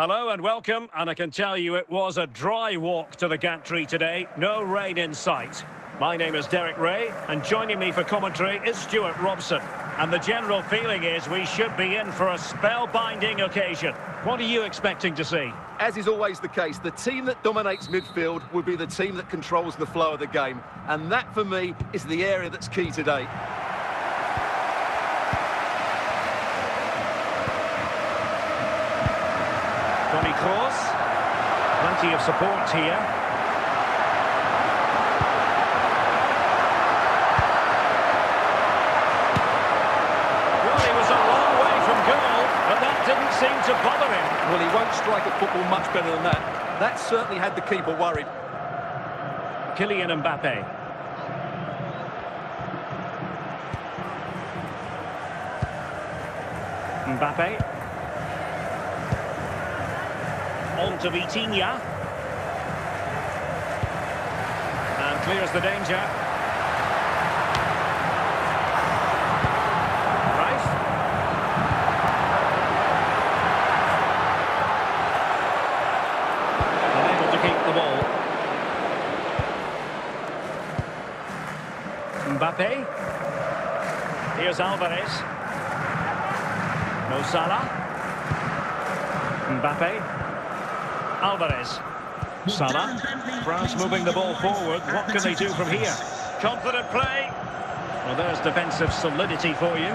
Hello and welcome, and I can tell you it was a dry walk to the gantry today, no rain in sight. My name is Derek Ray, and joining me for commentary is Stuart Robson. And the general feeling is we should be in for a spellbinding occasion. What are you expecting to see? As is always the case, the team that dominates midfield will be the team that controls the flow of the game. And that, for me, is the area that's key today. Toni Kroos, plenty of support here. Well, he was a long way from goal, but that didn't seem to bother him. Well, he won't strike a football much better than that. That certainly had the keeper worried. Kylian Mbappe. Mbappe. On to Vitinha. And clears the danger. Right. Unable to keep the ball. Mbappe. Here's Alvarez. Mo Salah. Mbappe. Alvarez. Salah. France moving the ball forward. What can they do from here? Confident play. Well, there's defensive solidity for you.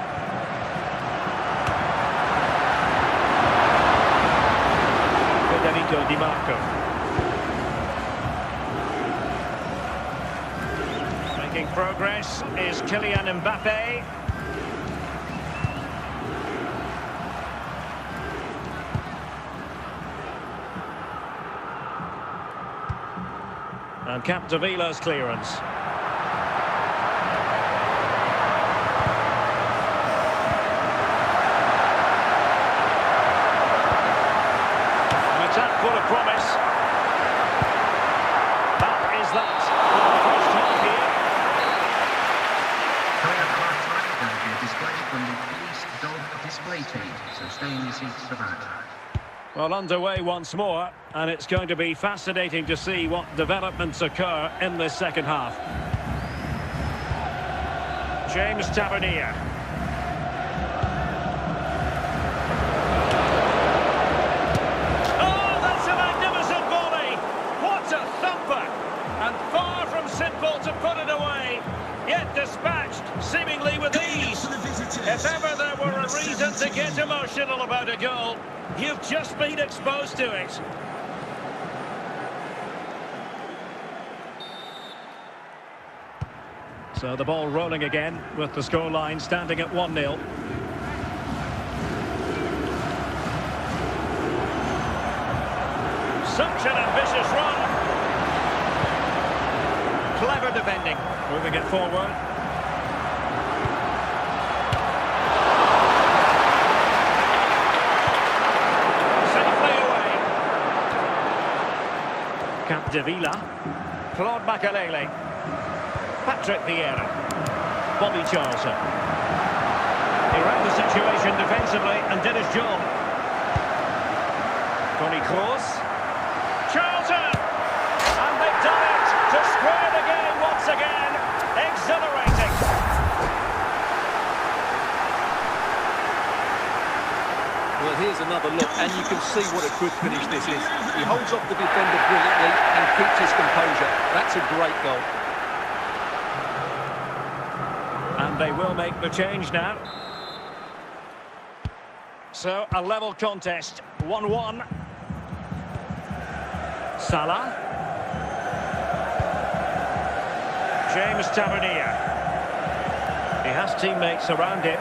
Federico Di Marco. Making progress is Kylian Mbappe. And Capdevilla's clearance. An attack full of promise. That is that for the first half here. Clear half time and be displayed from the police dog display team, so stay in your seats for that. Well, underway once more, and it's going to be fascinating to see what developments occur in this second half. James Tavernier. Oh, that's a magnificent volley! What a thumper! And far from simple to put it away, yet dispatched seemingly with ease. If ever there were a reason to get emotional about a goal, you've just been exposed to it. So the ball rolling again with the scoreline standing at 1-0. Such an ambitious run. Clever defending. Moving it forward. Capdevila, Claude Makelele, Patrick Vieira, Bobby Charlton. He ran the situation defensively and did his job. Toni Kroos, Charlton, and they've done it to square the game once again. Exhilarating. Well, here's another look, and you can see what a good finish this is. He holds off the defender brilliantly and keeps his composure. That's a great goal. And they will make the change now. So, a level contest, 1-1. Salah. James Tavernier. He has teammates around him.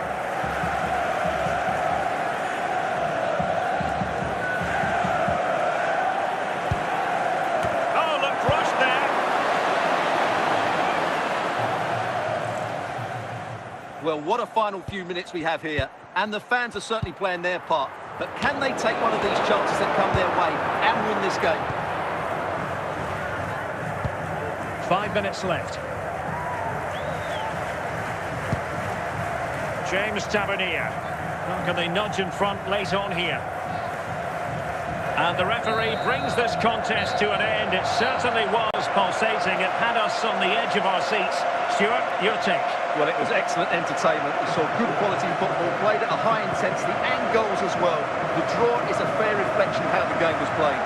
Well, what a final few minutes we have here. And the fans are certainly playing their part. But can they take one of these chances that come their way and win this game? 5 minutes left. James Tavernier. How can they nudge in front late on here? And the referee brings this contest to an end. It certainly was pulsating. It had us on the edge of our seats. Stuart, your take? Well, it was excellent entertainment. We saw good quality football, played at a high intensity and goals as well. The draw is a fair reflection of how the game was played.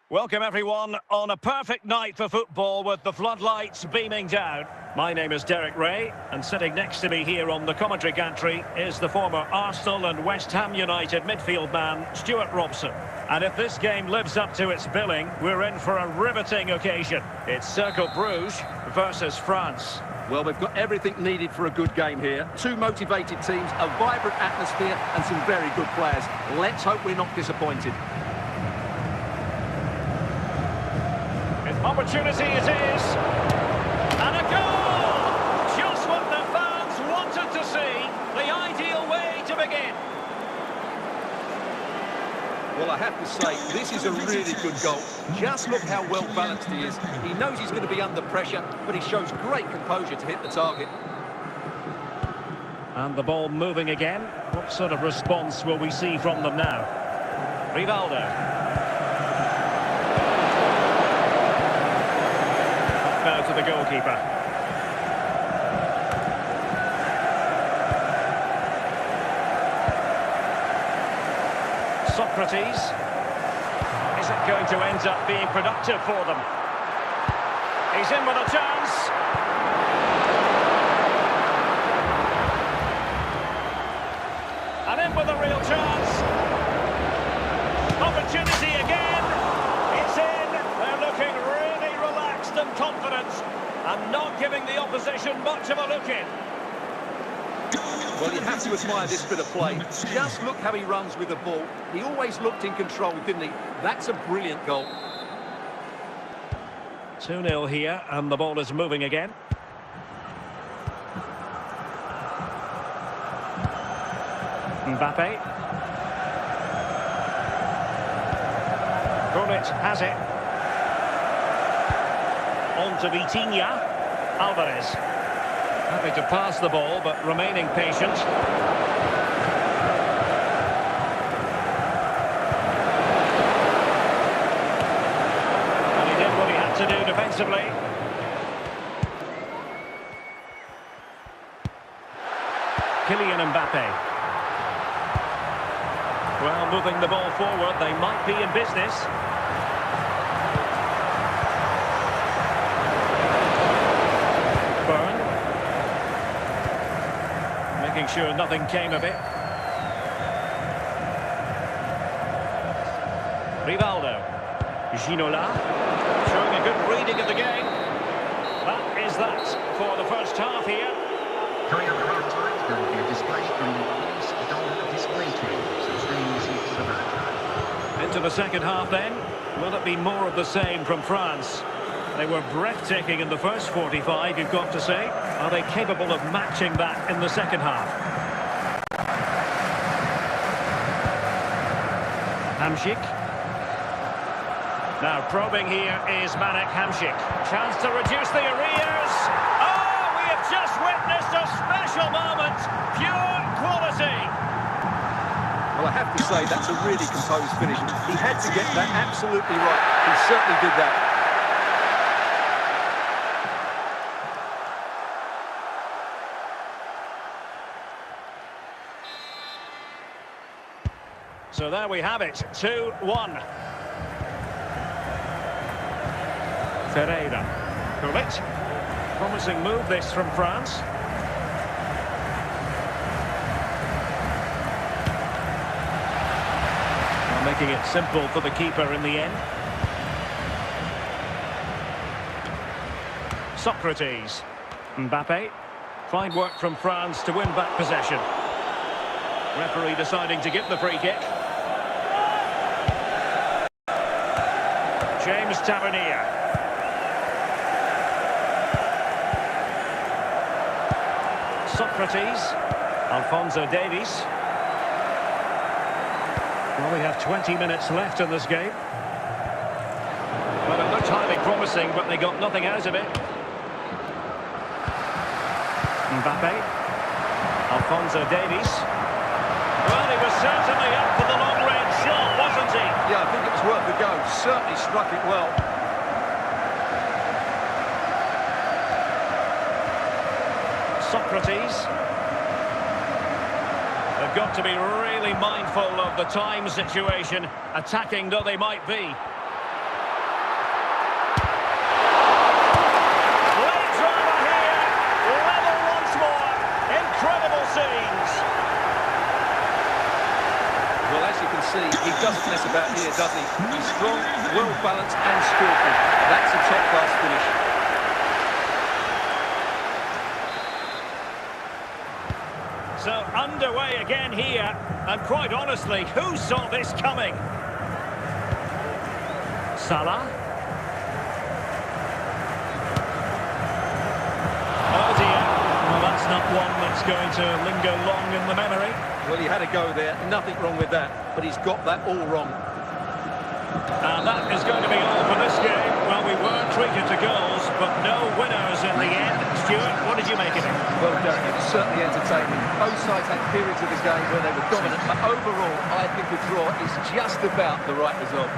Welcome everyone on a perfect night for football with the floodlights beaming down. My name is Derek Ray, and sitting next to me here on the commentary gantry is the former Arsenal and West Ham United midfield man, Stuart Robson. And if this game lives up to its billing, we're in for a riveting occasion. It's Cercle Bruges versus France. Well, we've got everything needed for a good game here. Two motivated teams, a vibrant atmosphere and some very good players. Let's hope we're not disappointed. Opportunity it is, and a goal! Just what the fans wanted to see, the ideal way to begin. Well, I have to say, this is a really good goal. Just look how well balanced he is. He knows he's going to be under pressure, but he shows great composure to hit the target. And the ball moving again. What sort of response will we see from them now? Rivaldo. Now to the goalkeeper. Socrates. Is it going to end up being productive for them? He's in with a chance. And in with a real chance. Opportunity again. It's in. They're looking really relaxed and confident, and not giving the opposition much of a look in. Well, you have to admire this bit of play. Just look how he runs with the ball. He always looked in control, didn't he? That's a brilliant goal. 2-0 here, and the ball is moving again. Mbappe. Gullit has it. On to Vitinha. Alvarez. Happy to pass the ball, but remaining patient. And he did what he had to do defensively. Kylian Mbappe. Well, moving the ball forward, they might be in business. Making sure nothing came of it. Rivaldo. Ginola. Showing a good reading of the game. That is that for the first half here. Coming up at half-time, there will be a display from the police dog display team, so stay in your seats for that. Into the second half then. Will it be more of the same from France? They were breathtaking in the first 45, you've got to say. Are they capable of matching that in the second half? Hamšík. Now probing here is Manek Hamšík. Chance to reduce the arrears. Oh, we have just witnessed a special moment. Pure quality. Well, I have to say, that's a really composed finish. He had to get that absolutely right. He certainly did that. So there we have it, 2-1. Ferreira. Gullit. Promising move this from France. Well, making it simple for the keeper in the end. Socrates. Mbappe. Fine work from France to win back possession. Referee deciding to give the free kick. James Tavernier. Socrates. Alphonso Davies. Well, we have 20 minutes left in this game. Well, it looked highly promising, but they got nothing out of it. Mbappe. Alphonso Davies. Well, he was certainly up for the long-range shot, wasn't he? Yeah, I think it was worth a go. Certainly struck it well. Socrates. They've got to be really mindful of the time situation, attacking though they might be. Late drama here, level once more, incredible scenes. Well, as you can see, he doesn't mess about here, does he? He's strong, well-balanced and skillful. That's a top-class finish. So underway again here, and quite honestly, who saw this coming? Salah. Oh dear, well that's not one that's going to linger long in the memory. Well, he had a go there, nothing wrong with that, but he's got that all wrong. And that is going to be all for this game. Well, we were treated to goals, but no winners in the end. Stuart, what did you make of it? Well, Derek, it was certainly entertaining. Both sides had periods of the game where they were dominant, but overall, I think a draw is just about the right result.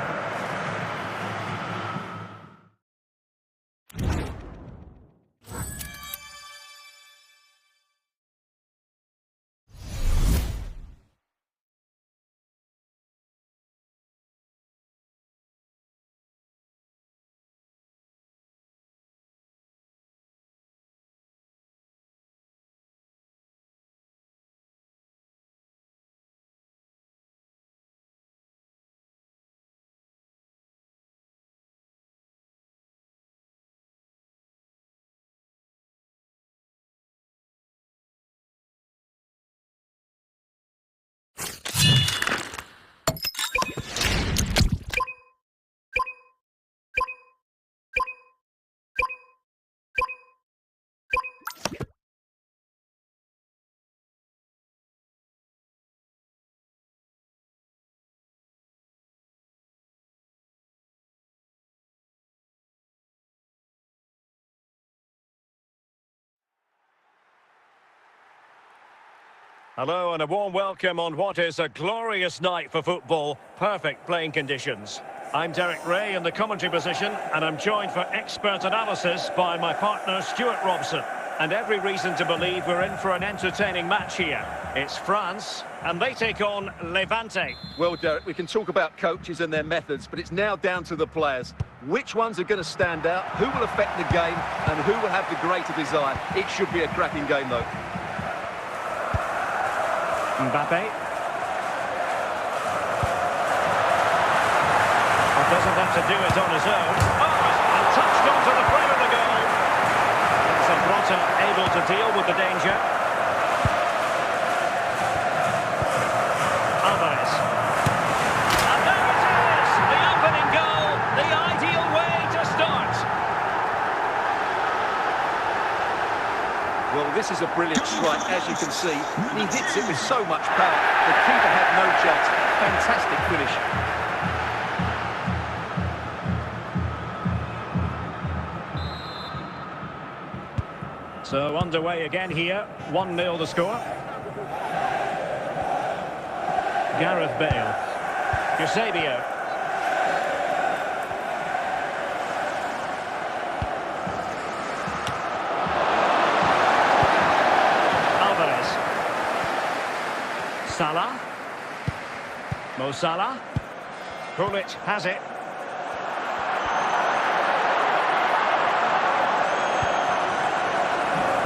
Hello and a warm welcome on what is a glorious night for football. Perfect playing conditions. I'm Derek Ray in the commentary position, and I'm joined for expert analysis by my partner Stuart Robson. And every reason to believe we're in for an entertaining match here. It's France, and they take on Levante. Well, Derek, we can talk about coaches and their methods, but it's now down to the players. Which ones are going to stand out, who will affect the game, and who will have the greater desire? It should be a cracking game, though. Mbappe. Doesn't have to do it on his own. Oh, and touched onto the frame of the goal. Zambrota able to deal with the danger. Alvarez. And there it is! The opening goal, the ideal way to start. Well, this is a brilliant strike, as you can see. He hits it with so much power. The keeper had no chance. Fantastic finish. So underway again here, 1-0 the score. Gareth Bale. Eusebio. Alvarez. Salah. Mo Salah. Pulisic has it.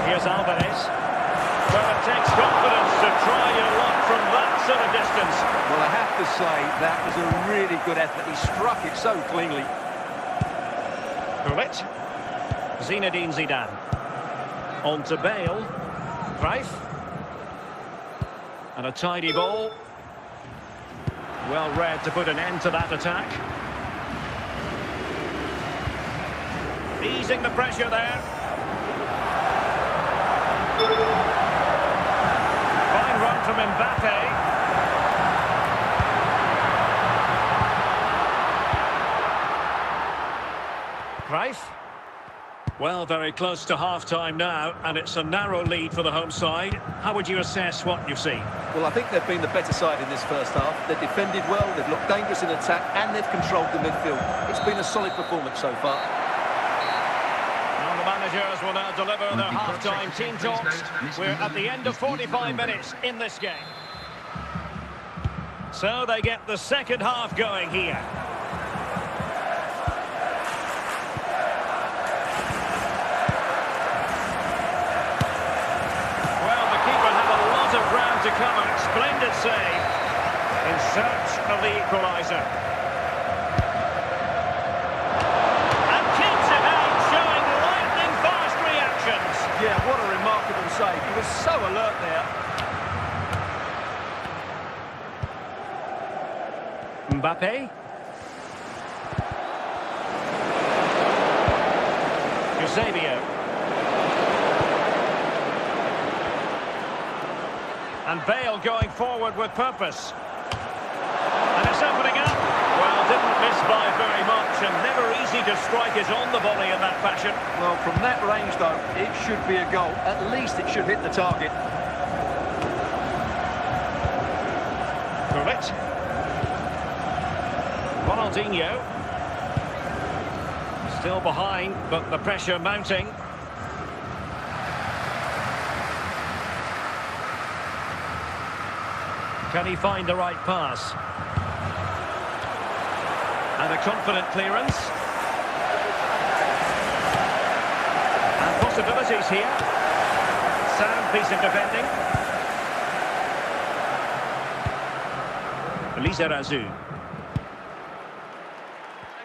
Here's Alvarez. Well, it takes confidence to try your luck from that sort of distance. Well, I have to say, that was a really good effort. He struck it so cleanly. Pulisic. Zinedine Zidane. On to Bale. Cruyff. And a tidy ball. Well read to put an end to that attack. Easing the pressure there. Fine run from Mbappe. Cruyff. Well, very close to half-time now, and it's a narrow lead for the home side. How would you assess what you've seen? Well, I think they've been the better side in this first half. They've defended well, they've looked dangerous in attack, and they've controlled the midfield. It's been a solid performance so far. And the managers will now deliver their half-time team talks. We're at the end of 45 minutes in this game. So they get the second half going here. Ground to cover, splendid save in search of the equaliser. And keeps it out, showing lightning fast reactions. Yeah, what a remarkable save. He was so alert there. Mbappe. Eusebio. And Bale going forward with purpose. And it's opening up. Well, didn't miss by very much, and never easy to strike it on the volley in that fashion. Well, from that range, though, it should be a goal. At least it should hit the target. Pulisic. Ronaldinho. Still behind, but the pressure mounting. Can he find the right pass? And a confident clearance. And possibilities here. Sound piece of defending. Lizarazu.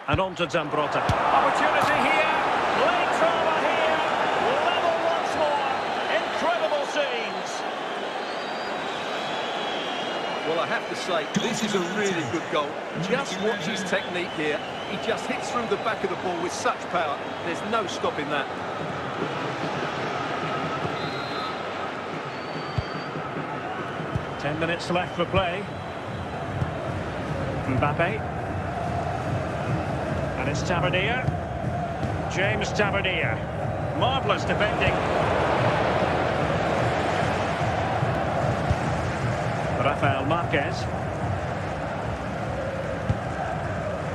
And on to Zambrotta. Opportunity here. Late drama here. Level once more. Incredible scenes. Well, I have to say, this is a really good goal. Just watch his technique here. He just hits through the back of the ball with such power. There's no stopping that. Ten minutes left for play. Mbappe. And it's Tavernier. James Tavernier. Marvellous defending. Rafael Marquez.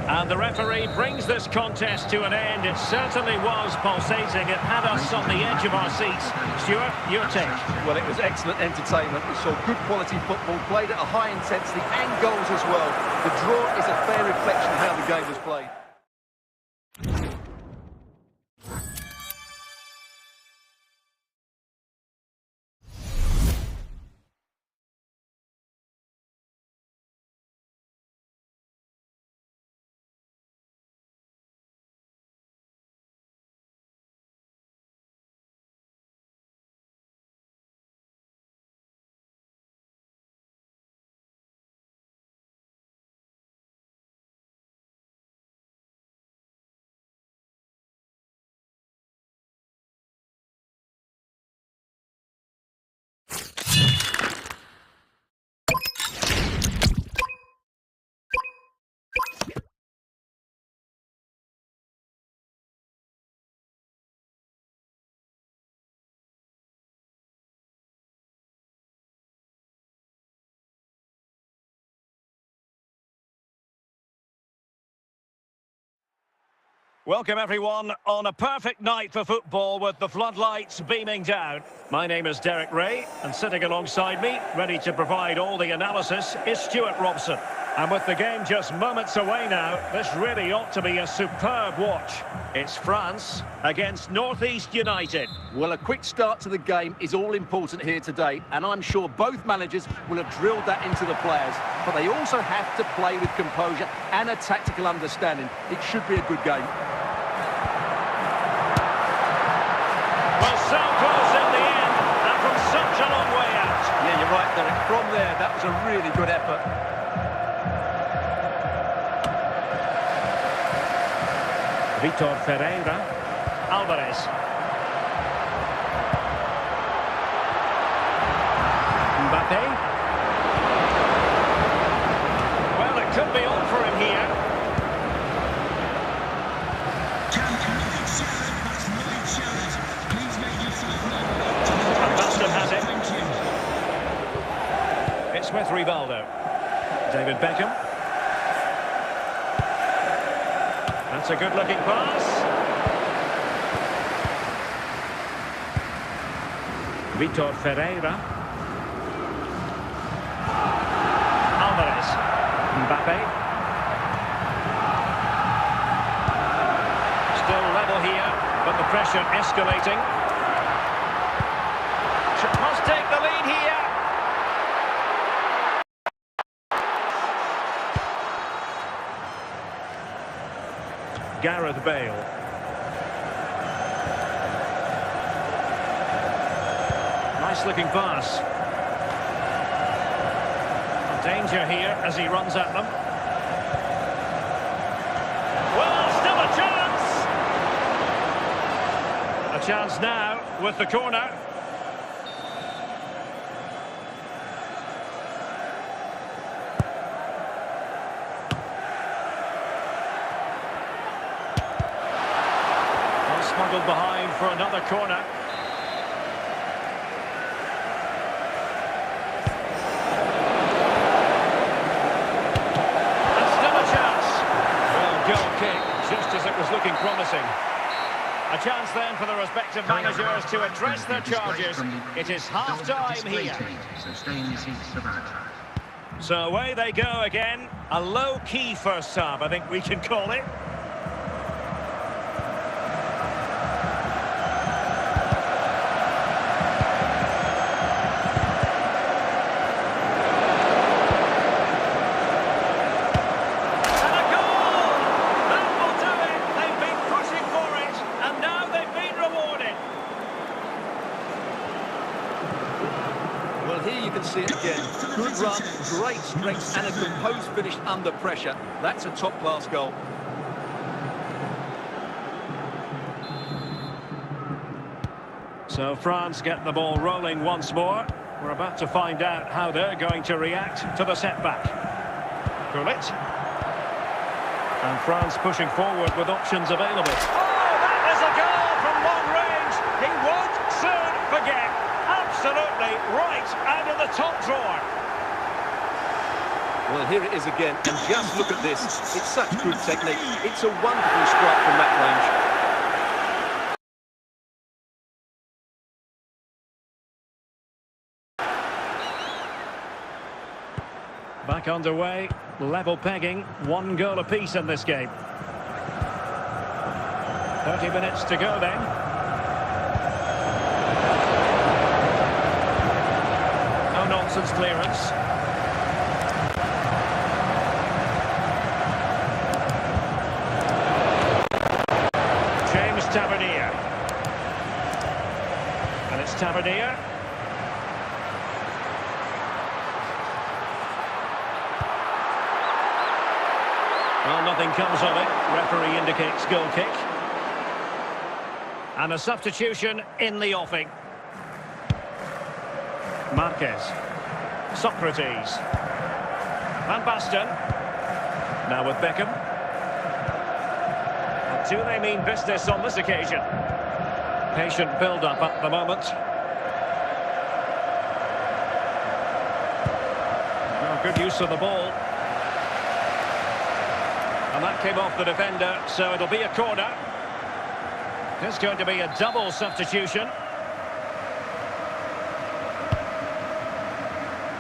And the referee brings this contest to an end. It certainly was pulsating. It had us on the edge of our seats. Stuart, your take? Well, it was excellent entertainment. We saw good quality football, played at a high intensity, and goals as well. The draw is a fair reflection of how the game was played. Welcome everyone on a perfect night for football with the floodlights beaming down. My name is Derek Ray, and sitting alongside me, ready to provide all the analysis, is Stuart Robson. And with the game just moments away now, this really ought to be a superb watch. It's France against North East United. Well, a quick start to the game is all important here today, and I'm sure both managers will have drilled that into the players, but they also have to play with composure and a tactical understanding. It should be a good game. Well, so close in the end, and from such a long way out. Yeah, you're right, Derek. From there, that was a really good effort. Vitor Ferreira, Alvarez. Mbappe. Well, it could be on for him here. And Baston has it. It's with Rivaldo. David Beckham. That's a good-looking pass. Vitor Ferreira. Alvarez. Mbappe. Still level here, but the pressure escalating. Must take the lead here. Gareth Bale. Nice looking pass. Danger here as he runs at them. Well, still a chance. A chance now with the corner. Smuggled behind for another corner. And still a chance. Well, goal kick, just as it was looking promising. A chance then for the respective managers to address their charges. It is half-time here. So stay in your seats for that. So away they go again. A low-key first half, I think we can call it. Well, here you can see it again. Good run, great strength, and a composed finish under pressure. That's a top-class goal. So France get the ball rolling once more. We're about to find out how they're going to react to the setback. Gullit. And France pushing forward with options available. Oh, that is a goal from long range. He won't soon forget. Absolutely right out of the top drawer. Well, here it is again, and just look at this. It's such good technique. It's a wonderful strike from that range. Back underway, level pegging, 1 goal apiece in this game. 30 minutes to go then. No nonsense clearance. James Tavernier. And it's Tavernier. Well, nothing comes of it. Referee indicates goal kick. And a substitution in the offing. Marquez. Socrates. Van Basten. Now with Beckham. And do they mean business on this occasion? Patient build-up at the moment. Oh, good use of the ball. And that came off the defender, so it'll be a corner. There's going to be a double substitution.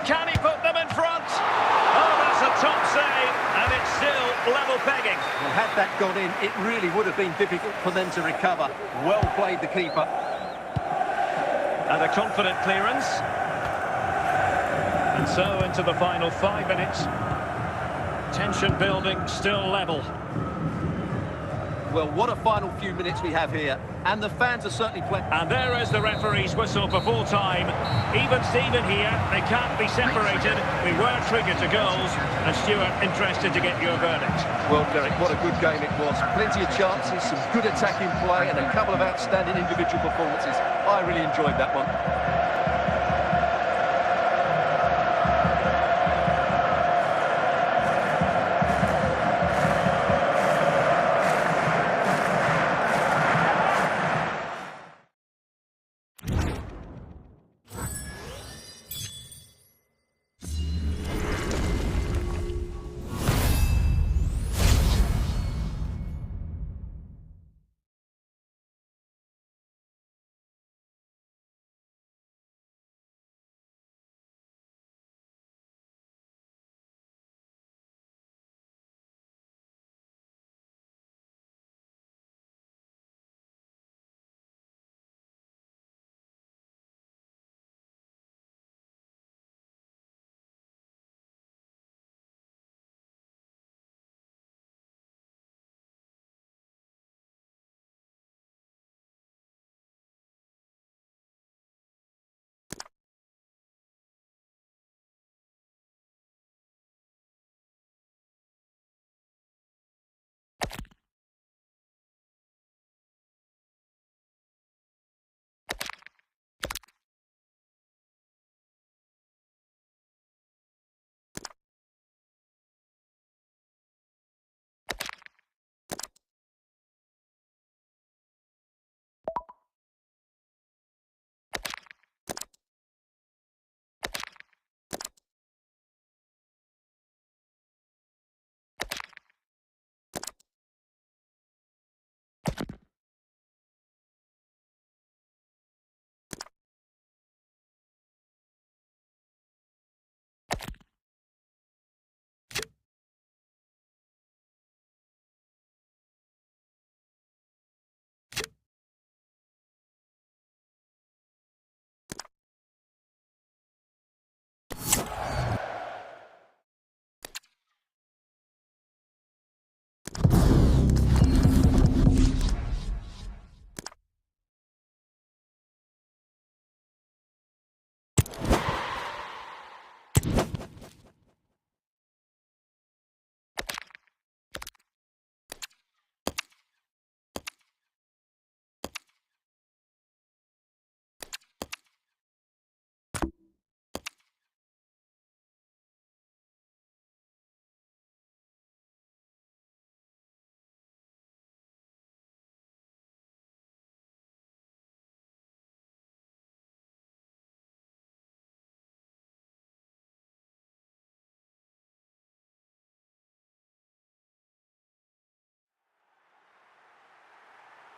Can he put them in front? Oh, that's a top save. had that gone in, it really would have been difficult for them to recover. Well played, the keeper. And a confident clearance. And so into the final 5 minutes. Tension building, still level. Well, what a final few minutes we have here. And the fans are certainly playing. And there is the referee's whistle for full time. Even Steven here, they can't be separated. We were triggered to goals. And Stuart, interested to get your verdict. Well, Derek, what a good game it was. Plenty of chances, some good attacking play, and a couple of outstanding individual performances. I really enjoyed that one.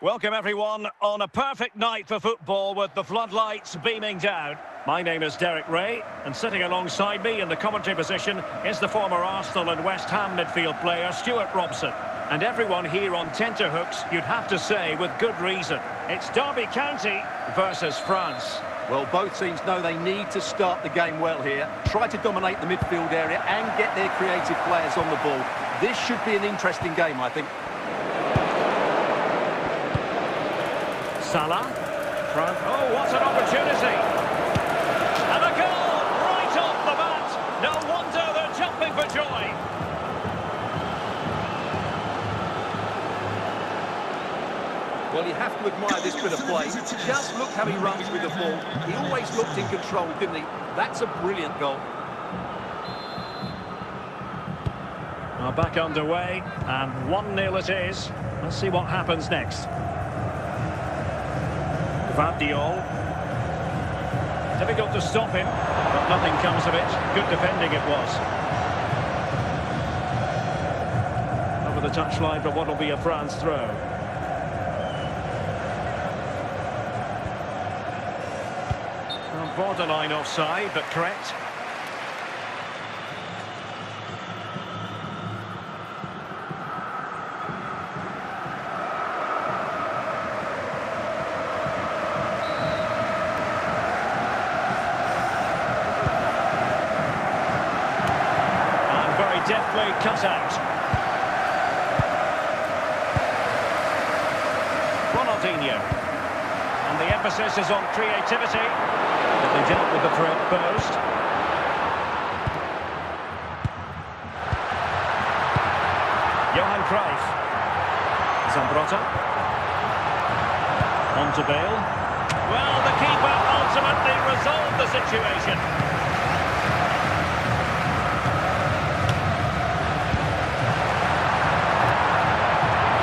Welcome everyone on a perfect night for football with the floodlights beaming down. My name is Derek Ray, and sitting alongside me in the commentary position is the former Arsenal and West Ham midfield player Stuart Robson. And everyone here on tenterhooks, you'd have to say with good reason. It's Derby County versus France. Well, both teams know they need to start the game well here, try to dominate the midfield area and get their creative players on the ball. This should be an interesting game, I think. Salah. Oh, what an opportunity. And a goal right off the bat. No wonder they're jumping for joy. Well, you have to admire this bit of play. Just look how he runs with the ball. He always looked in control, didn't he? That's a brilliant goal. Well, back underway, and 1-0 it is. Let's see what happens next. Diol. Difficult to stop him, but nothing comes of it. Good defending it was. Over the touchline for what will be a France throw. Well, borderline offside, but correct. Deftly cut out. Ronaldinho. And the emphasis is on creativity. But they dealt with the threat posed. Johan Cruyff. Zambrotta. On to Bale. Well, the keeper ultimately resolved the situation.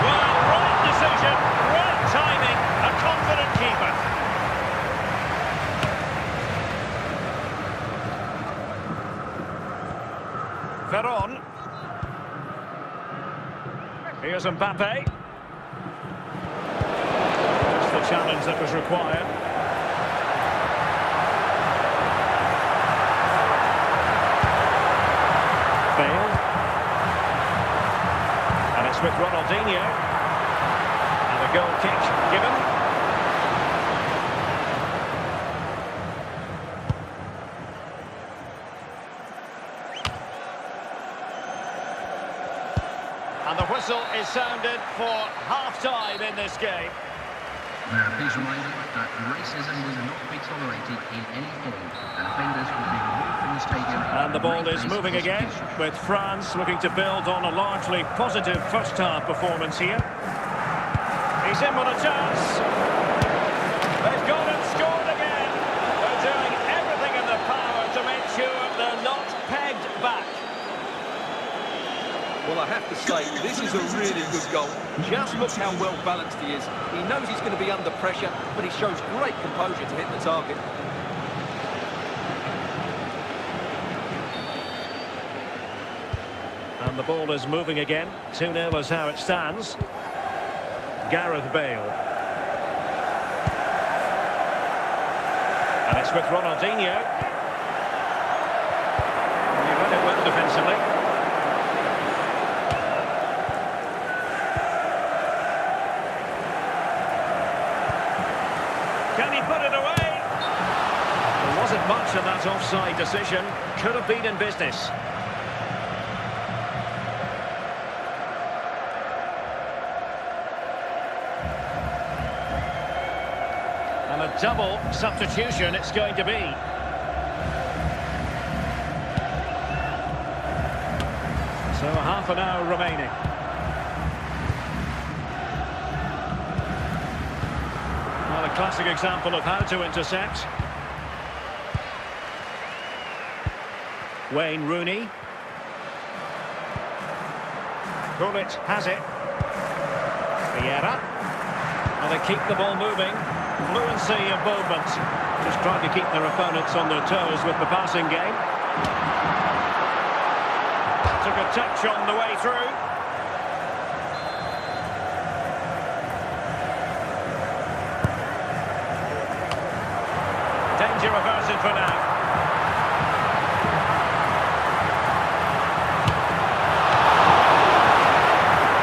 Well, right decision, right timing, a confident keeper. Veron. Here's Mbappe. Just the challenge that was required. Bale. And it's with Ronaldinho. And a goal kick given. And the whistle is sounded for half-time in this game. Now, please reminded that racism will not be tolerated in any form, and offenders will be removed from the stadium. And the ball is moving again, with France looking to build on a largely positive first-half performance here. He's in with a chance. They've gone and scored again. They're doing everything in their power to make sure they're not pegged back. Well, I have to say, this is a really good goal. Just look how well balanced he is. He knows he's going to be under pressure, but he shows great composure to hit the target. And the ball is moving again. 2-0 is how it stands. Gareth Bale. And it's with Ronaldinho. He read it well defensively. Can he put it away? There wasn't much in that offside decision. Could have been in business. And a double substitution it's going to be. So half an hour remaining. Well, a classic example of how to intercept. Wayne Rooney. Gullit has it. Vieira. And they keep the ball moving. Fluency of movement. Just trying to keep their opponents on their toes with the passing game. Took a touch on the way through. Danger averted for now.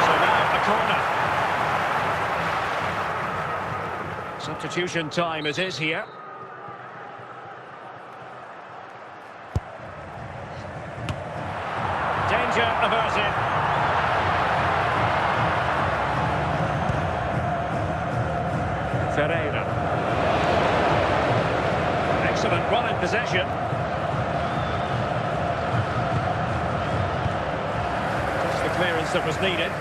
So now a corner. Substitution time it is here. Danger averted. Ferreira. Excellent run in possession. Just the clearance that was needed.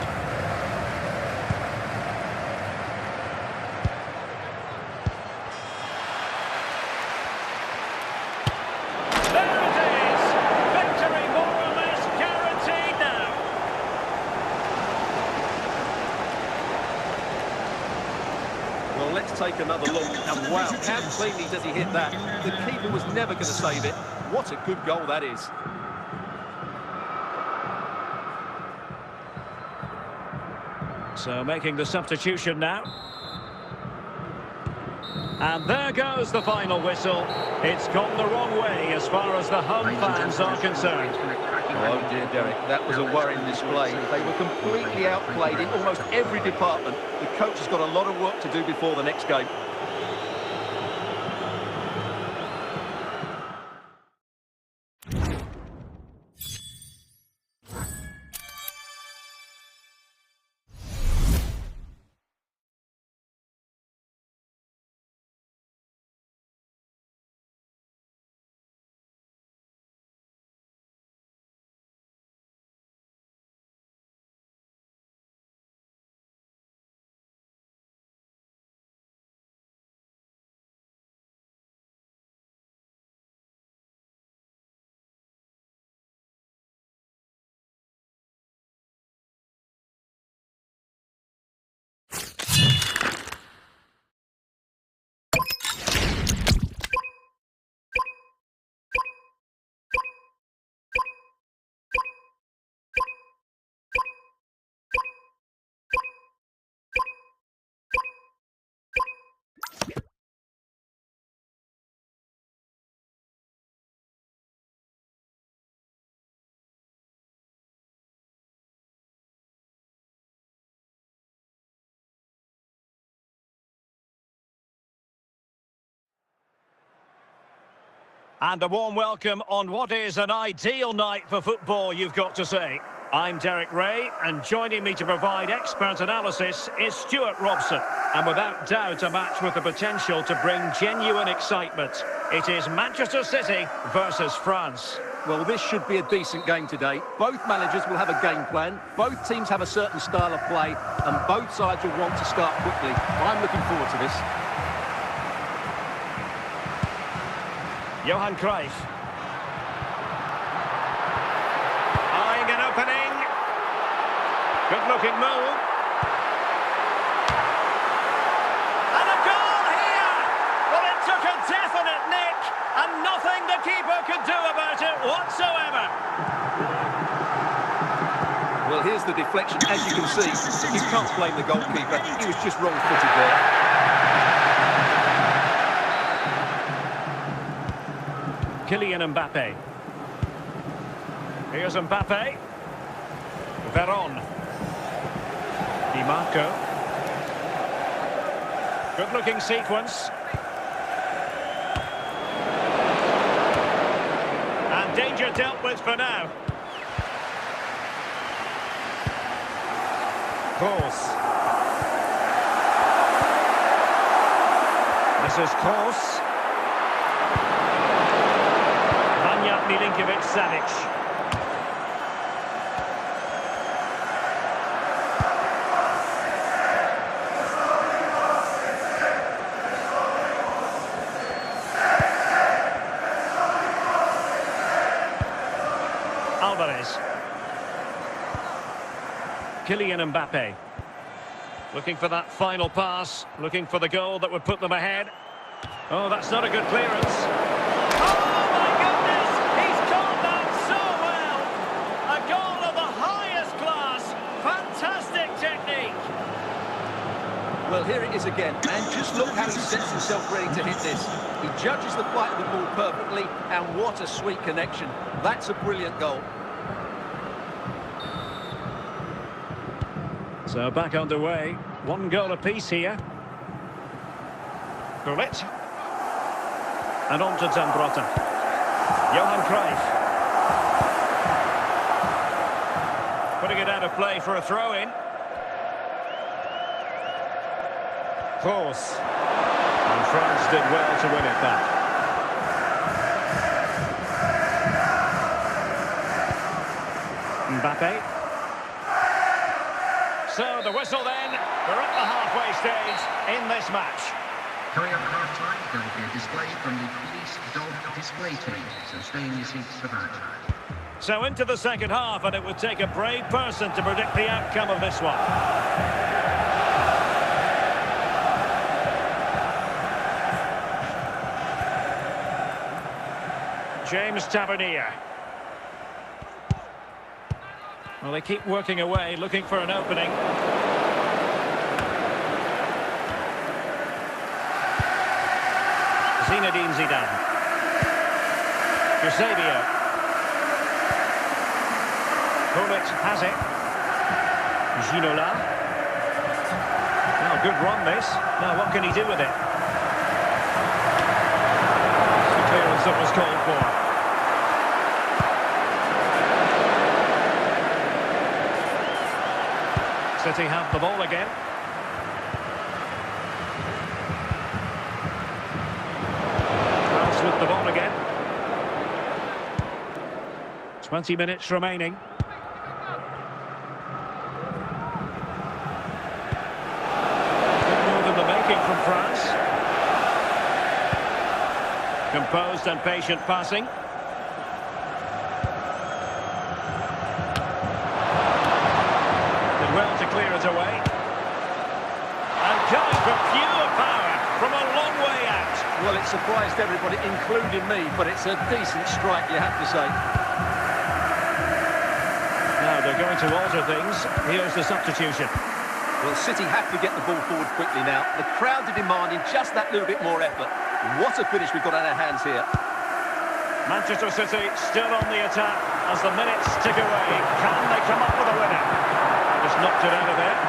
There it is! Victory more or less guaranteed now. Well, let's take another look. And wow, how cleanly does he hit that? The keeper was never going to save it. What a good goal that is. So making the substitution now. And there goes the final whistle. It's gone the wrong way as far as the home fans are concerned. Oh dear, Derek, that was a worrying display. They were completely outplayed in almost every department. The coach has got a lot of work to do before the next game. And a warm welcome on what is an ideal night for football, you've got to say. I'm Derek Ray, and joining me to provide expert analysis is Stuart Robson. And without doubt, a match with the potential to bring genuine excitement. It is Manchester City versus France. Well, this should be a decent game today. Both managers will have a game plan. Both teams have a certain style of play, and both sides will want to start quickly. I'm looking forward to this. Johan Cruyff. Eyeing an opening. Good-looking move. And a goal here! Well, it took a definite nick, and nothing the keeper could do about it whatsoever. Well, here's the deflection. As you can see, you can't blame the goalkeeper. He was just wrong-footed there. Kylian Mbappe. Here's Mbappe. Veron. Di Marco. Good-looking sequence. And danger dealt with for now. Kroos. This is Kroos. Milinkovic-Savic. Alvarez. Kylian Mbappe. Looking for that final pass, looking for the goal that would put them ahead. Oh, that's not a good clearance. Well, here it is again, and just look how he sets himself ready to hit this. He judges the flight of the ball perfectly, and what a sweet connection. That's a brilliant goal. So back underway. One goal apiece here. Gullit. And on to Zambrotta. Johan Cruyff. Putting it out of play for a throw-in. Kroos. And France did well to win it back. Mbappe. So the whistle then. We're at the halfway stage in this match. Coming up at half-time, there will be a display from the police dog display team, so stay in your seats for that. So into the second half, and it would take a brave person to predict the outcome of this one. James Tavernier. Well, they keep working away, looking for an opening. Zinedine Zidane. Eusebio. Gullit has it. Ginola. Now, good run this. Now, what can he do with it? The clearance that was called for. City have the ball again. France with the ball again. 20 minutes remaining. Good move in the making from France. Composed and patient passing. Well to clear it away. And going for pure power from a long way out. Well, it surprised everybody, including me, but it's a decent strike, you have to say. Now they're going to alter things. Here's the substitution. Well, City have to get the ball forward quickly now. The crowd are demanding just that little bit more effort. What a finish we've got on our hands here. Manchester City still on the attack as the minutes tick away. Can they come up with a winner? Just knocked it out of there.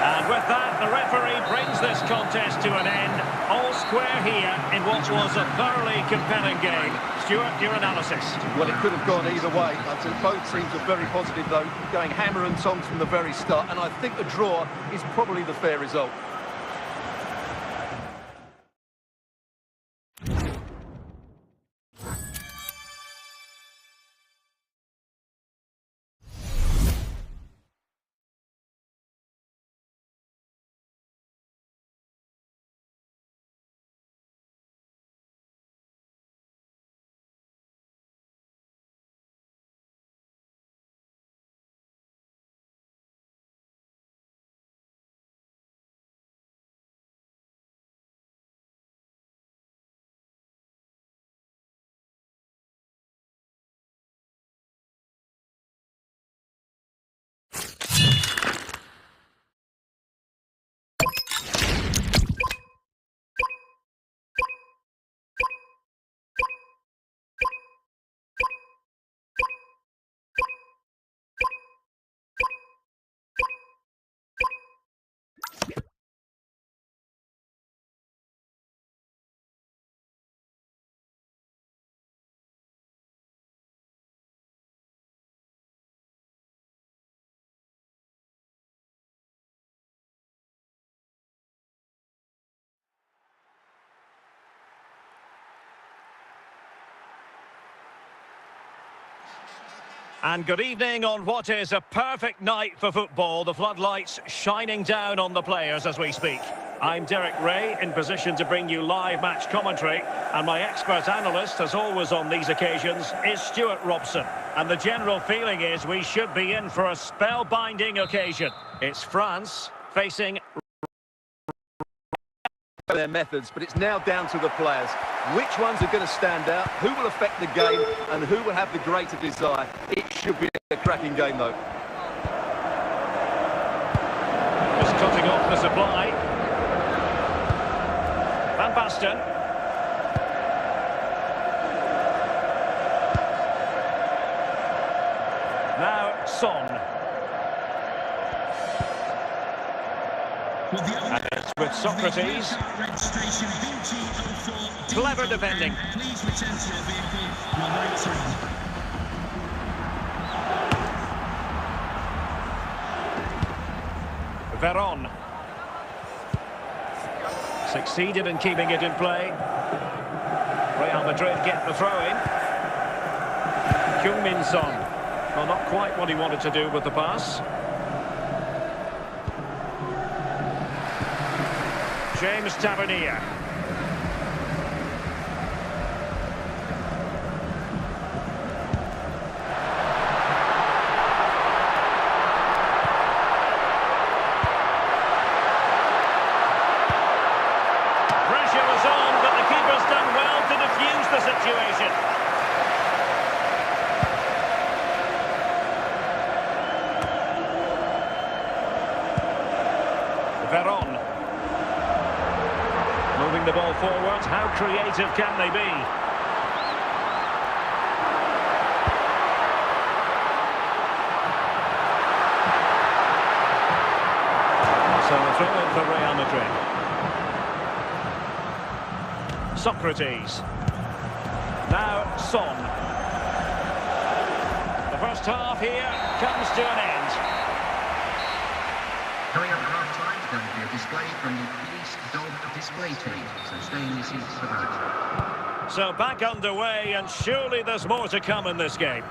And with that, the referee brings this contest to an end. All square here in what was a thoroughly compelling game. Stuart, your analysis. Well, it could have gone either way. I'd say both teams are very positive, though, going hammer and tongs from the very start, and I think a draw is probably the fair result. And good evening on what is a perfect night for football. The floodlights shining down on the players as we speak. I'm Derek Ray, in position to bring you live match commentary. And my expert analyst, as always on these occasions, is Stuart Robson. And the general feeling is we should be in for a spellbinding occasion. It's France facing their methods, but it's now down to the players. Which ones are going to stand out, who will affect the game, and who will have the greater desire. It should be a cracking game, though. Just cutting off the supply. Van Basten. Now Son. And it's with Socrates. Clever defending. Please return to your vehicle. You're right through. Veron. Succeeded in keeping it in play. Real Madrid get the throw-in. Heung-min Son. Well, not quite what he wanted to do with the pass. James Tavernier. Pressure was on, but the keeper's done well to defuse the situation. Veron. Moving the ball forward, how creative can they be? So a throw-in for Real Madrid. Socrates. Now Son. The first half here comes to an end. Coming up at half-time is going to be a display from the police dog display team, so stay in your seats for that. So back underway, and surely there's more to come in this game.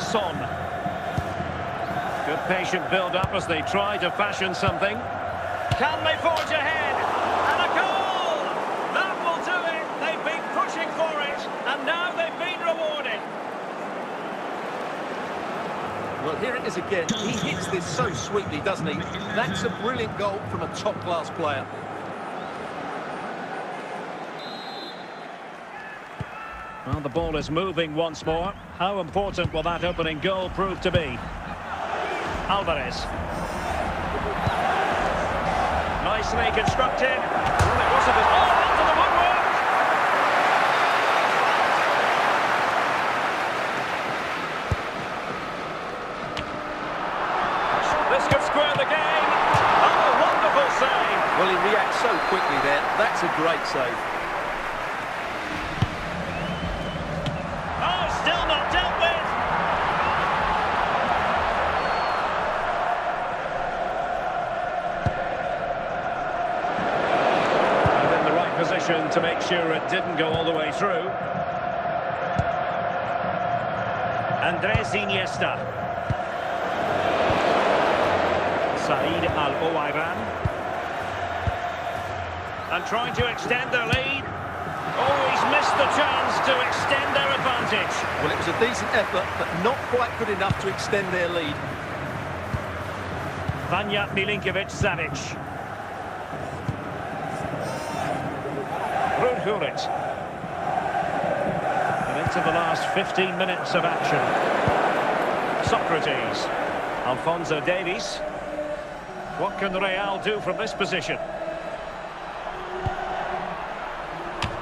Son. Good patient build-up as they try to fashion something. Can they forge ahead? And a goal! That will do it! They've been pushing for it, and now they've been rewarded. Well, here it is again. He hits this so sweetly, doesn't he? That's a brilliant goal from a top-class player. Well, the ball is moving once more. How important will that opening goal prove to be? Alvarez. Nicely constructed. Well, it wasn't at all into the woodwork. This could square the game. Well, he reacts so quickly there. That's a great save. Oh, still not dealt with. And in the right position to make sure it didn't go all the way through. Andres Iniesta. Said Al-Owairan. And trying to extend their lead. Oh, he's missed the chance to extend their advantage. Well, it was a decent effort, but not quite good enough to extend their lead. Vanja Milinkovic-Savic. Ruud. And into the last 15 minutes of action. Socrates. Alphonso Davies. What can Real do from this position?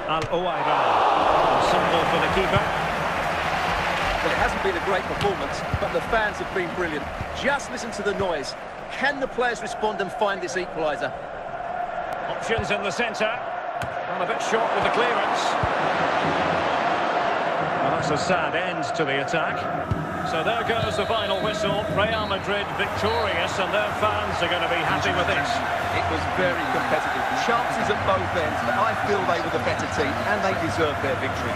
Al-Owairan. Ensemble for the keeper. Well, it hasn't been a great performance, but the fans have been brilliant. Just listen to the noise. Can the players respond and find this equaliser? Options in the centre. And a bit short with the clearance. Well, that's a sad end to the attack. So there goes the final whistle. Real Madrid victorious, and their fans are going to be happy with this. It was very competitive. Chances at both ends, but I feel they were the better team, and they deserved their victory.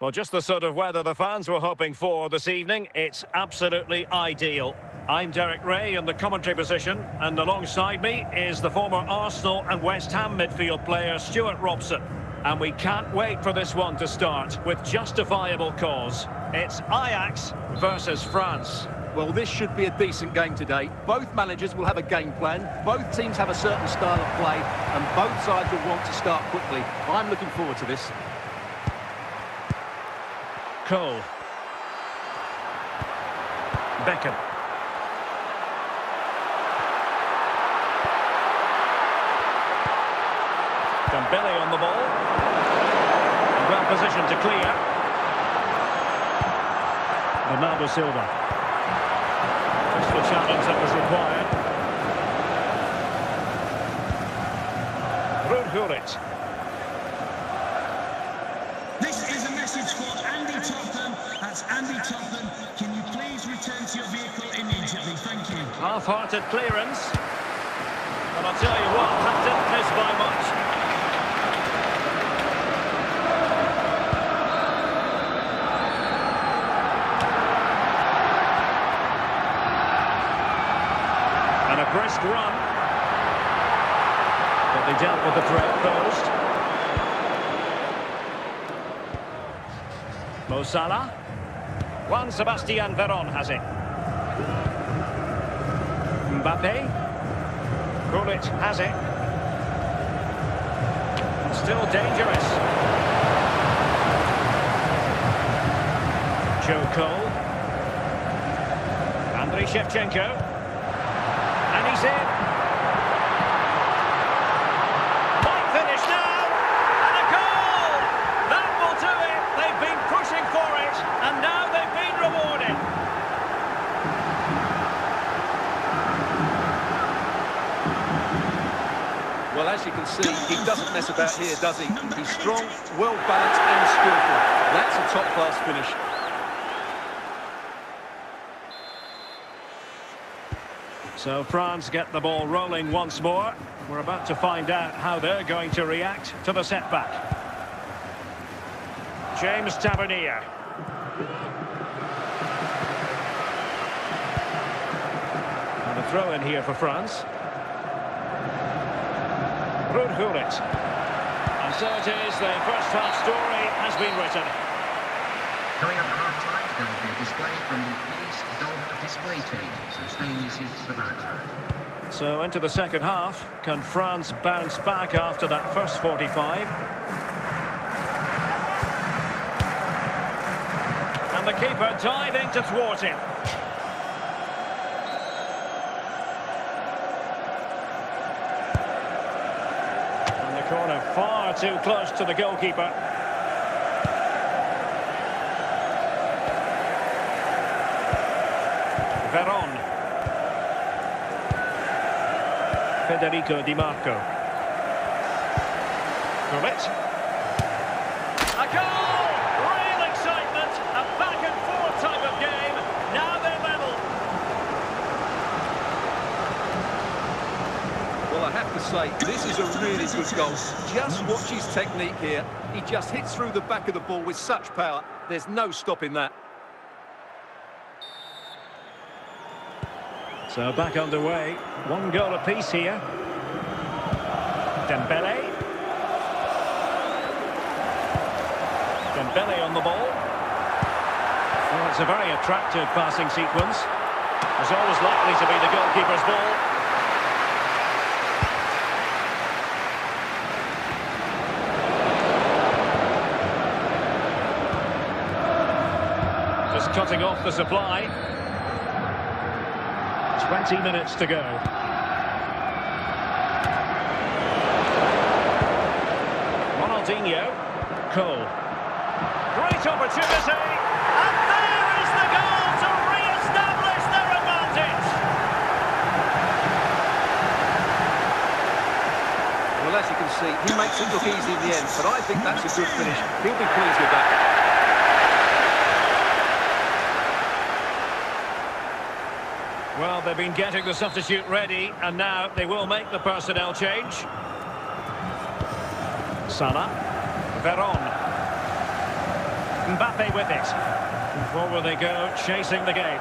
Well, just the sort of weather the fans were hoping for this evening. It's absolutely ideal. I'm Derek Ray in the commentary position, and alongside me is the former Arsenal and West Ham midfield player Stuart Robson. And we can't wait for this one to start with justifiable cause. It's Ajax versus France. Well, this should be a decent game today. Both managers will have a game plan. Both teams have a certain style of play, and both sides will want to start quickly. I'm looking forward to this. Cole. Beckham. Dembele on the ball. Well positioned to clear. Bernardo Silva. Just the challenge that was required. Ruud. This is a message for Andy Topham. That's Andy Topham. Can you please return to your vehicle immediately? Thank you. Half-hearted clearance. And I'll tell you what, that didn't miss by much. And a brisk run. But they dealt with the threat posed. Mo Salah. Juan Sebastian Veron has it. Mbappe. Gullit has it. Still dangerous. Joe Cole. Andriy Shevchenko. And he's in. Might finish now. And a goal! That will do it. They've been pushing for it, and now they've been rewarded. Well, as you can see, he doesn't mess about here, does he? He's strong, well-balanced and skillful. That's a top-class finish. So France get the ball rolling once more. We're about to find out how they're going to react to the setback. James Tavernier. And a throw in here for France. Ruud Gullit. And so it is, the first half story has been written. Coming up at half-time, there will be a display from the police dog display team, so stay in your seats for that. So into the second half, can France bounce back after that first 45? And the keeper diving to thwart him. And the corner far too close to the goalkeeper. Veron. Federico Di Marco. Gullit. A goal! Real excitement! A back-and-forth type of game. Now they're level. Well, I have to say, this is a really good goal. Just watch his technique here. He just hits through the back of the ball with such power. There's no stopping that. So back underway. One goal apiece here. Dembele. Dembele on the ball. Well, it's a very attractive passing sequence. It's always likely to be the goalkeeper's ball. Just cutting off the supply. 20 minutes to go. Ronaldinho. Cole. Great opportunity. And there is the goal to re-establish their advantage. Well, as you can see, he makes it look easy in the end, but I think that's a good finish. He'll be pleased with that. Well, they've been getting the substitute ready, and now they will make the personnel change. Salah. Veron. Mbappe with it. Forward they go, chasing the game.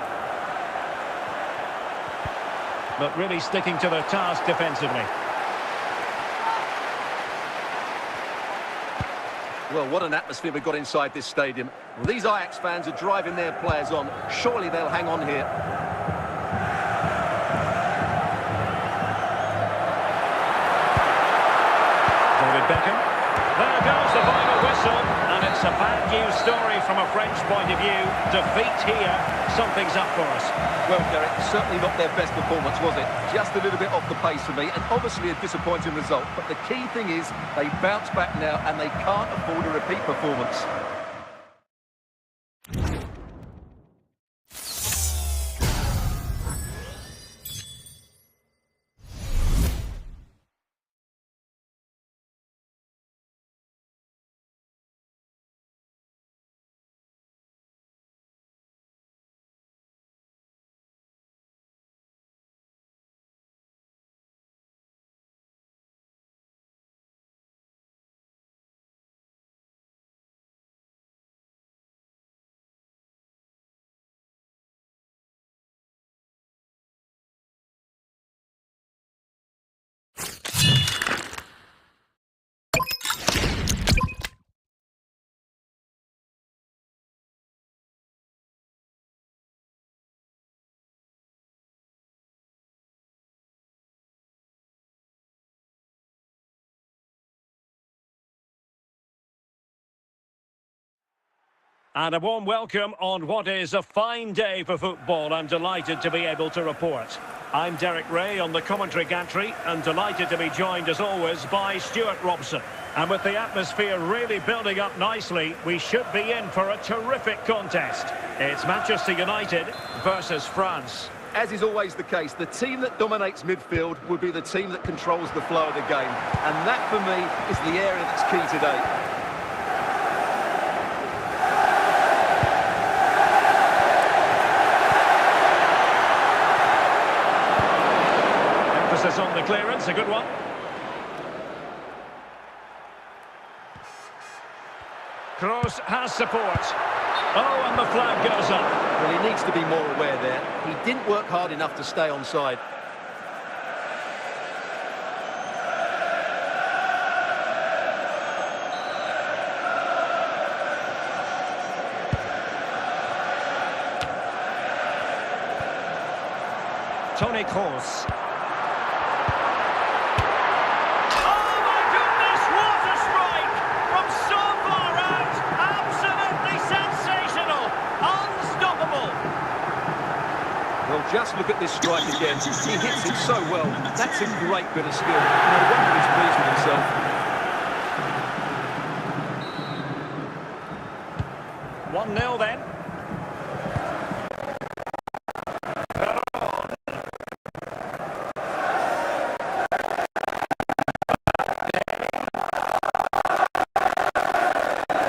But really sticking to their task defensively. Well, what an atmosphere we've got inside this stadium. Well, these Ajax fans are driving their players on. Surely they'll hang on here. Beckham. There goes the final whistle, and it's a bad news story from a French point of view. Defeat here, something's up for us. Well, Derek, certainly not their best performance, was it? Just a little bit off the pace for me, and obviously a disappointing result. But the key thing is they bounce back now, and they can't afford a repeat performance. And a warm welcome on what is a fine day for football. I'm delighted to be able to report. I'm Derek Ray on the commentary gantry and delighted to be joined as always by Stuart Robson. And with the atmosphere really building up nicely, we should be in for a terrific contest. It's Manchester United versus France. as is always the case, the team that dominates midfield will be the team that controls the flow of the game. And that, for me, is the area that's key today. Emphasis on the clearance, a good one. Kroos has support. Oh, and the flag goes up. Well, he needs to be more aware there. He didn't work hard enough to stay onside. Toni Kroos. Well, just look at this strike again. He hits it so well. That's a great bit of skill. No wonder he's pleased with himself. 1-0 then.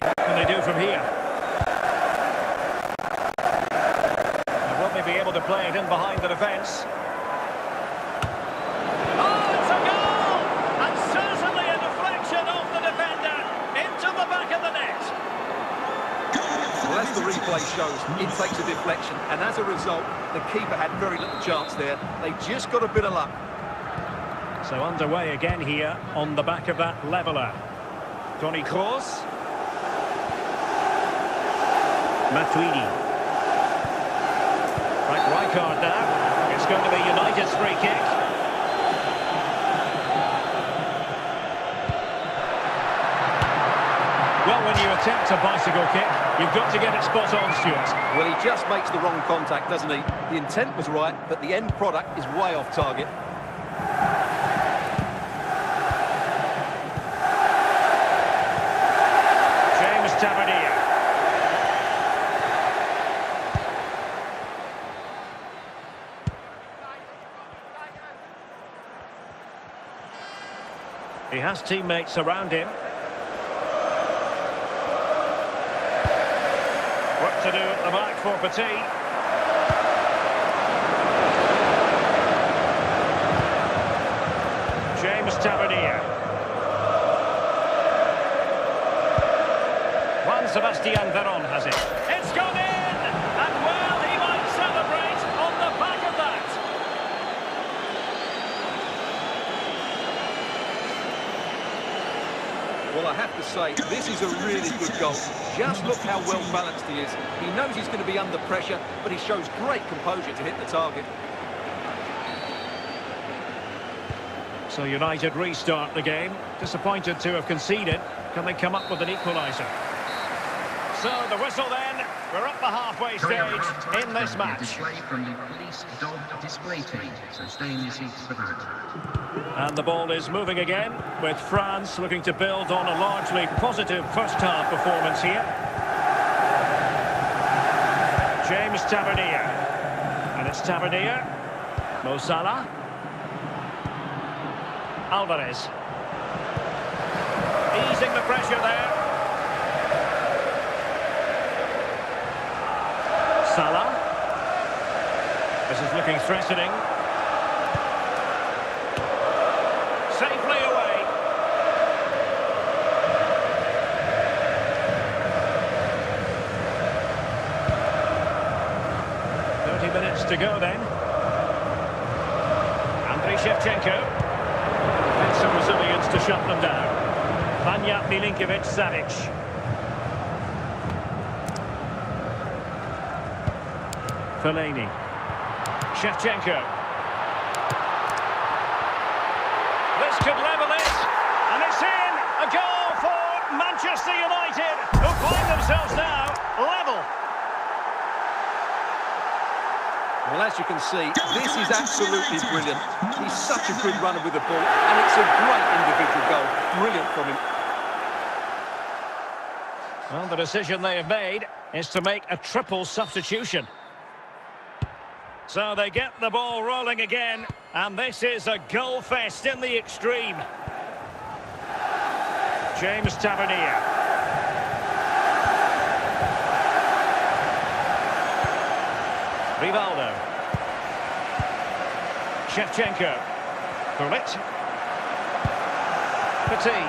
What can they do from here? Be able to play it in behind the defence. Oh, it's a goal! And certainly a deflection off the defender into the back of the net. Well, as the replay shows, it takes a deflection, and as a result, the keeper had very little chance there. They just got a bit of luck. So underway again here on the back of that leveller. Toni Kroos. Matuidi. Right card now. It's going to be United's free kick. Well, when you attempt a bicycle kick, you've got to get it spot on, Stuart. Well, he just makes the wrong contact, doesn't he? The intent was right, but the end product is way off target. James Tavernier. He has teammates around him. Work to do at the back for Petit. James Tavernier. Juan Sebastian Veron has it. It's gone in! And well, he might celebrate on the back of that. Well, I have to say, this is a really good goal. Just look how well balanced he is. He knows he's going to be under pressure, but he shows great composure to hit the target. So United restart the game. Disappointed to have conceded. Can they come up with an equaliser? So the whistle then. We're up the halfway stage in this match. Display from the police dog display team, so stay in your seats for that. And the ball is moving again, with France looking to build on a largely positive first-half performance here. James Tavernier. And it's Tavernier. Mo Salah. Alvarez. Easing the pressure there. Salah. This is looking threatening. Safely away. Minutes to go then. Andriy Shevchenko. Defensive resilience to shut them down. Vanja Milinkovic-Savic. Fellaini. Shevchenko. This could level it. And it's in. A goal for Manchester United, who find themselves now level. Well, as you can see, this is absolutely brilliant. He's such a good runner with the ball, and it's a great individual goal. Brilliant from him. Well, the decision they have made is to make a triple substitution. So they get the ball rolling again, and this is a goal fest in the extreme. James Tavernier. Rivaldo. Shevchenko. Gullit. Petit.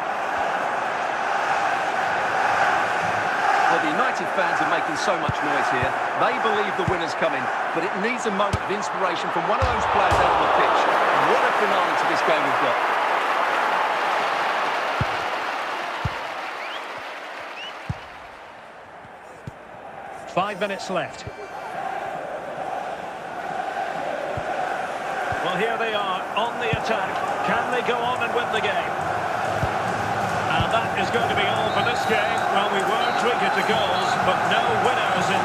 Well, the United fans are making so much noise here. They believe the winner's coming, but it needs a moment of inspiration from one of those players out on the pitch. What a finale to this game we've got. Five minutes left. Well, here they are on the attack. Can they go on and win the game? And that is going to be all for this game. Well, we were treated to goals, but no winners in